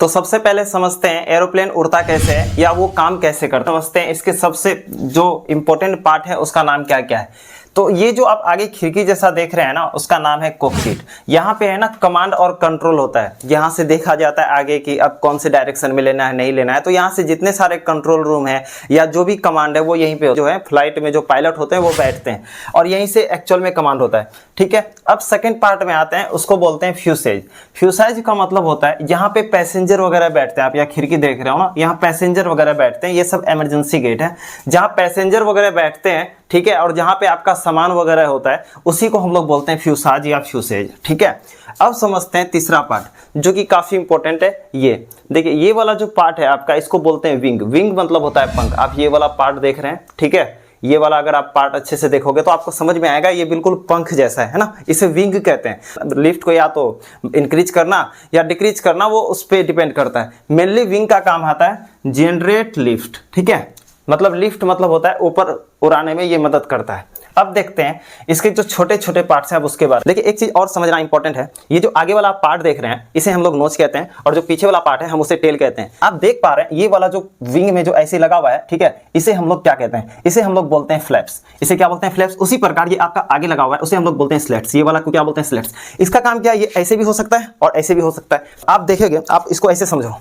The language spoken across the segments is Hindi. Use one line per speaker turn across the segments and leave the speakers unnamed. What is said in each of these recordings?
तो सबसे पहले समझते हैं एरोप्लेन उड़ता कैसे है या वो काम कैसे करता है। समझते हैं इसके सबसे जो इम्पोर्टेंट पार्ट है उसका नाम क्या क्या है। तो ये जो आप आगे खिड़की जैसा देख रहे हैं ना, उसका नाम है कॉकपिट। यहाँ पे है ना कमांड और कंट्रोल होता है। यहाँ से देखा जाता है आगे कि अब कौन से डायरेक्शन में लेना है नहीं लेना है। तो यहाँ से जितने सारे कंट्रोल रूम है या जो भी कमांड है वो यहीं पे जो है फ्लाइट में जो पायलट होते हैं वो बैठते हैं और यहीं से एक्चुअल में कमांड होता है। ठीक है, अब सेकेंड पार्ट में आते हैं, उसको बोलते हैं फ्यूसेज। फ्यूसेज का मतलब होता है यहाँ पे पैसेंजर वगैरह बैठते हैं। आप यहाँ खिड़की देख रहे हो ना, यहाँ पैसेंजर वगैरह बैठते हैं। ये सब इमरजेंसी गेट है जहाँ पैसेंजर वगैरह बैठते हैं। ठीक है, और जहाँ पे आपका सामान वगैरह होता है उसी को हम लोग बोलते हैं फ्यूसाज या फ्यूसेज। ठीक है, अब समझते हैं तीसरा पार्ट जो कि काफी इंपॉर्टेंट है। ये देखिए, ये वाला जो पार्ट है आपका, इसको बोलते हैं विंग। विंग मतलब होता है पंख। आप ये वाला पार्ट देख रहे हैं, ठीक है, ये वाला अगर आप पार्ट अच्छे से देखोगे तो आपको समझ में आएगा ये बिल्कुल पंख जैसा है ना, इसे विंग कहते हैं। लिफ्ट को या तो इंक्रीज करना या डिक्रीज करना वो उस पर डिपेंड करता है। मेनली विंग का काम आता है जनरेट लिफ्ट। ठीक है, मतलब लिफ्ट मतलब होता है ऊपर उड़ाने में ये मदद करता है। अब देखते हैं इसके जो छोटे छोटे पार्ट्स हैं, अब उसके बाद देखिए एक चीज और समझना इंपॉर्टेंट है। ये जो आगे वाला पार्ट देख रहे हैं इसे हम लोग नोज कहते हैं और जो पीछे वाला पार्ट है हम उसे टेल कहते हैं। आप देख पा रहे हैं ये वाला जो विंग में जो ऐसे लगा हुआ है, ठीक है, इसे हम लोग क्या कहते हैं? इसे हम लोग बोलते हैं फ्लैप्स। इसे क्या बोलते हैं? फ्लैप्स। उसी प्रकार ये आपका आगे लगा हुआ है उसे हम लोग बोलते हैं स्लेट्स। ये वाला को क्या बोलते हैं? स्लेट्स। इसका काम क्या है? ये ऐसे भी हो सकता है और ऐसे भी हो सकता है। आप देखेंगे, आप इसको ऐसे समझो,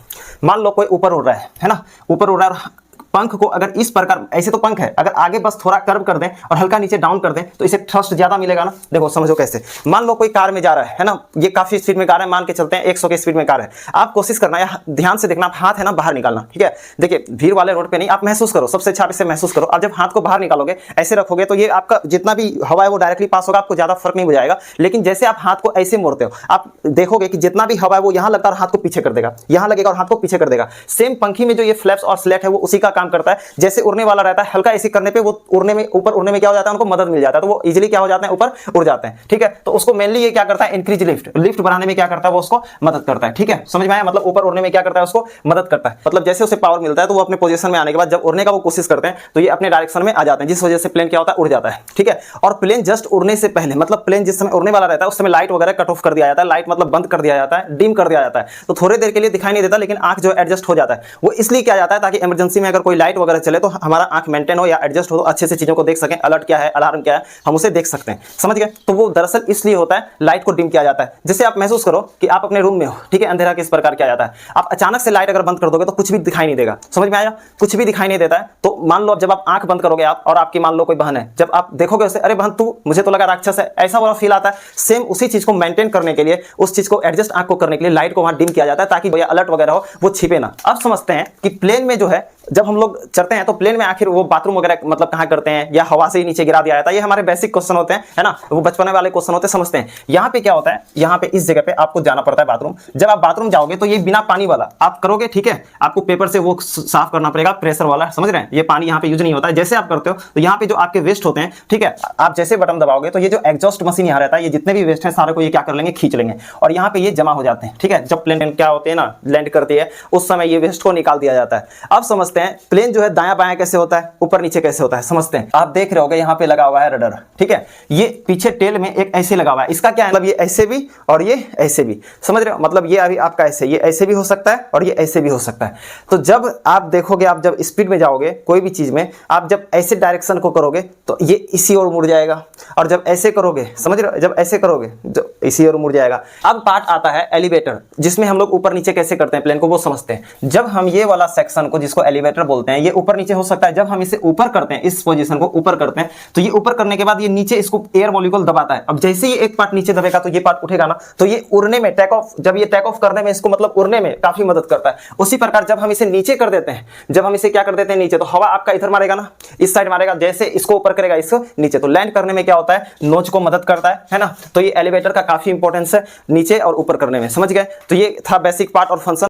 मान लो कोई ऊपर उड़ रहा है ना, ऊपर उड़ रहा है। पंख को अगर इस प्रकार, ऐसे तो पंख है, अगर आगे बस थोड़ा कर्व कर दें और हल्का नीचे डाउन कर दें तो इसे थ्रस्ट ज्यादा मिलेगा ना। देखो समझो कैसे। मान लो कोई कार में जा रहा है ना, ये काफी स्पीड में कार है, मान के चलते हैं 100 की स्पीड में कार है। आप कोशिश करना या ध्यान से देखना, आप हाथ है ना बाहर निकालना। ठीक है, देखिए भीड़ वाले रोड पे नहीं, आप महसूस करो, सबसे अच्छा आप इसे महसूस करो। आप जब हाथ को बाहर निकालोगे, ऐसे रखोगे तो ये आपका जितना भी हवा है वो डायरेक्टली पास होगा, आपको ज्यादा फर्क नहीं बुझाएगा। लेकिन जैसे आप हाथ को ऐसे मोड़ते हो, आप देखोगे कि जितना भी हवा है वो यहाँ लगता है और हाथ को पीछे कर देगा, यहाँ लगेगा और हाथ को पीछे कर देगा। सेम पंखी में जो ये फ्लैप्स और स्लेट है वो उसी का काम करता है। जैसे उड़ने वाला रहता है, हल्का ऐसे करने पे वो उड़ने में, ऊपर उड़ने में क्या हो जाता है, उनको मदद मिल जाता है, तो वो इजीली क्या हो जाते हैं, ऊपर उड़ जाते हैं। ठीक है, तो उसको मेनली ये क्या करता है? इंक्रीज लिफ्ट, लिफ्ट बढ़ाने में क्या करता है, वो उसको मदद करता है। ठीक है, समझ में आया? मतलब ऊपर उड़ने में क्या करता है, उसको मदद करता है। मतलब जैसे उसे पावर मिलता है तो वो अपने पोजीशन में आने के बाद जब उड़ने का वो कोशिश करते हैं तो ये अपने डायरेक्शन में आ जाते हैं, जिस वजह से प्लेन क्या होता है, उड़ जाता है। ठीक है, और प्लेन जस्ट उड़ने से पहले, मतलब प्लेन जिस समय उड़ने वाला रहता है उस समय लाइट वगैरह कट ऑफ कर दिया जाता है। लाइट मतलब बंद कर दिया जाता है, डिम कर दिया जाता है, तो थोड़ी देर के लिए दिखाई नहीं देता, लेकिन आंख जो एडजस्ट हो जाता है। वो इसलिए किया जाता है ताकि इमरजेंसी में अगर कोई लाइट वगैरह चले तो हमारा आंख मेंटेन हो या एडजस्ट हो, तो अच्छे से चीजों को देख सकें, अलर्ट क्या है, अलार्म क्या है, हम उसे देख सकते हैं। समझ गए? तो वो दरअसल इसलिए होता है, लाइट को डिम किया जाता है। जैसे आप महसूस करो कि आप अपने रूम में हो, ठीक है, अंधेरा किस प्रकार किया जाता है, आप अचानक से लाइट अगर बंद कर दोगे तो कुछ भी दिखाई नहीं देगा। समझ में आया? कुछ भी दिखाई नहीं देता है। तो मान लो जब आप आंख बंद करोगे आप, और आपकी मान लो कोई बहन है, जब आप देखोगे उसे, अरे बहन तू, मुझे तो लगा राक्षस है, ऐसा वाला फील आता है। सेम उसी चीज को मेंटेन करने के लिए, उस चीज को एडजस्ट आंख को करने के लिए लाइट को वहां डिम किया जाता है ताकि भैया अलर्ट वगैरह हो, वो छिपे ना। अब समझते हैं कि प्लेन में जो है, जब हम लोग चढ़ते हैं तो प्लेन में आखिर वो बाथरूम वगैरह मतलब कहाँ करते हैं, या हवा से ही नीचे गिरा दिया जाता है? ये हमारे बेसिक क्वेश्चन होते हैं, है ना, वो बचपन वाले क्वेश्चन होते हैं। समझते हैं यहाँ पे क्या होता है। यहाँ पे इस जगह पे आपको जाना पड़ता है बाथरूम। जब आप बाथरूम जाओगे तो ये बिना पानी वाला आप करोगे, ठीक है, आपको पेपर से वो साफ करना पड़ेगा, प्रेशर वाला, समझ रहे हैं? ये पानी यहाँ पे यूज नहीं होता है। जैसे आप करते हो तो यहाँ पे जो आपके वेस्ट होते हैं, ठीक है, आप जैसे बटन दबाओगे तो ये जो एग्जॉस्ट मशीन यहाँ रहता है, ये जितने भी वेस्ट है सारे को ये क्या कर लेंगे, खींच लेंगे और यहाँ पे ये जमा हो जाते हैं। ठीक है, जब प्लेन क्या होते हैं ना, लैंड करती है, उस समय ये वेस्ट को निकाल दिया जाता है। अब समझते हैं प्लेन जो है दायां बायां कैसे होता है, ऊपर नीचे कैसे होता है। समझते हैं, आप देख रहे होगे यहाँ पे लगा हुआ है रडर। ठीक है, ये पीछे टेल में एक ऐसे लगा हुआ है, इसका क्या है मतलब, ये ऐसे भी और ये ऐसे भी, समझ रहे हो? मतलब ये अभी आपका ऐसे, ये ऐसे भी हो सकता है और ये ऐसे भी हो सकता है। तो जब आप देखोगे, आप जब स्पीड में जाओगे कोई भी चीज में, आप जब ऐसे डायरेक्शन को करोगे तो ये इसी ओर मुड़ जाएगा, और जब ऐसे करोगे, समझ रहे हो, जब ऐसे करोगे जब इसी ओर मुड़ जाएगा। अब पार्ट आता है एलिवेटर, जिसमें हम लोग ऊपर नीचे कैसे करते हैं प्लेन को, वो समझते हैं। जब हम ये वाला सेक्शन को, जिसको एलिवेटर बोलते हैं, ये ऊपर नीचे हो सकता है। जब हम इसे ऊपर करते हैं, इस पोजीशन को ऊपर करते हैं, तो ये ऊपर करने के बाद ये नीचे इसको एयर मॉलिक्यूल दबाता है। अब जैसे ही एक पार्ट नीचे दबेगा तो ये पार्ट उठेगा ना, तो ये उड़ने में, टेक ऑफ, जब ये टेक ऑफ करने में, इसको मतलब उड़ने में काफी मदद करता है। उसी प्रकार जब हम इसे नीचे कर देते हैं, जब हम इसे क्या कर देते हैं नीचे, तो हवा आपका इधर मारेगा ना, इस साइड मारेगा, जैसे इसको ऊपर करेगा इसको नीचे, तो लैंड करने में क्या होता है, नोच को मदद करता है ना। तो ये एलिवेटर का काफी इंपॉर्टेंस है नीचे और ऊपर करने में। समझ गए? तो ये था बेसिक पार्ट और फंक्शन।